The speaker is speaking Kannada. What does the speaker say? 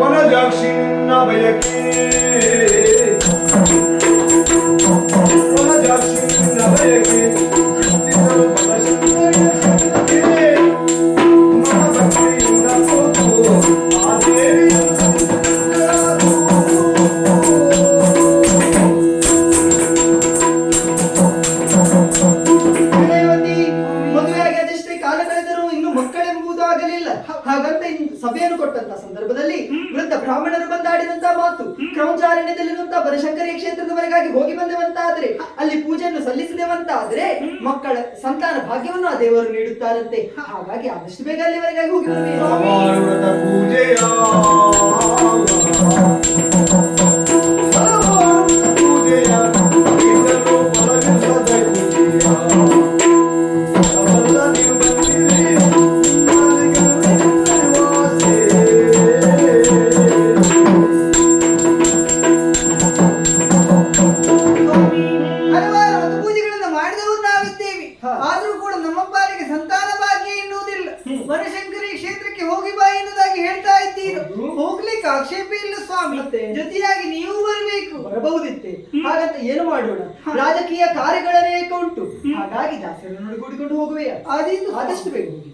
ವನಜಾಕ್ಷಿ ನಿನ್ನ ಬಯಕೆ ವನಜಾಕ್ಷಿ ನಿನ್ನ ಬಯಕೆ ಚಿಂತಿಸಲು ಬಲಶಕ್ತಿಯೇ ಮನಭಕ್ತಿಯಿಂದ ಸೋತು ಆ ಹಾಗಂತ ಸಭೆಯನ್ನು ಕೊಟ್ಟಂತ ಸಂದರ್ಭದಲ್ಲಿ ವೃದ್ಧ ಬ್ರಾಹ್ಮಣರು ಬಂದಾಡಿದಂತ ಮಾತು ಕ್ರಮಚಾರಣ್ಯದಲ್ಲಿರುವಂತಹ ಬನಶಂಕರಿ ಕ್ಷೇತ್ರದವರೆಗಾಗಿ ಹೋಗಿ ಬಂದೆವಂತಾದ್ರೆ ಅಲ್ಲಿ ಪೂಜೆಯನ್ನು ಸಲ್ಲಿಸಿದೆವಂತಾದ್ರೆ ಮಕ್ಕಳ ಸಂತಾನ ಭಾಗ್ಯವನ್ನು ಆ ದೇವರು ನೀಡುತ್ತಾರಂತೆ. ಹಾಗಾಗಿ ಆದಷ್ಟು ಬೇಗ ಅಲ್ಲಿವರೆಗಾಗಿ ಹೋಗಿ ಬರಬೇಕು. ಆದ್ರೂ ಕೂಡ ನಮ್ಮ ಪಾಲಿಗೆ ಸಂತಾನ ಭಾಗ್ಯ ಎನ್ನುವುದಿಲ್ಲ. ಬನಶಂಕರಿ ಕ್ಷೇತ್ರಕ್ಕೆ ಹೋಗಿ ಬಾ ಎನ್ನುವುದಾಗಿ ಹೇಳ್ತಾ ಇದ್ದೀರು. ಹೋಗ್ಲಿಕ್ಕೆ ಆಕ್ಷೇಪ ಇಲ್ಲ ಸ್ವಾಮಿ, ಜೊತೆಯಾಗಿ ನೀವು ಬರಬೇಕು. ಬರಬಹುದಿತ್ತೆ. ಹಾಗಂತ ಏನು ಮಾಡೋಣ, ರಾಜಕೀಯ ಕಾರ್ಯಗಳನೇಕ ಉಂಟು. ಹಾಗಾಗಿ ದಾಸರನ್ನು ನೋಡಿಕೊಂಡು ಹೋಗುವೆಯಾ? ಆದೀತು ಆದಷ್ಟು ಬೇಗ ಹೋಗಿ.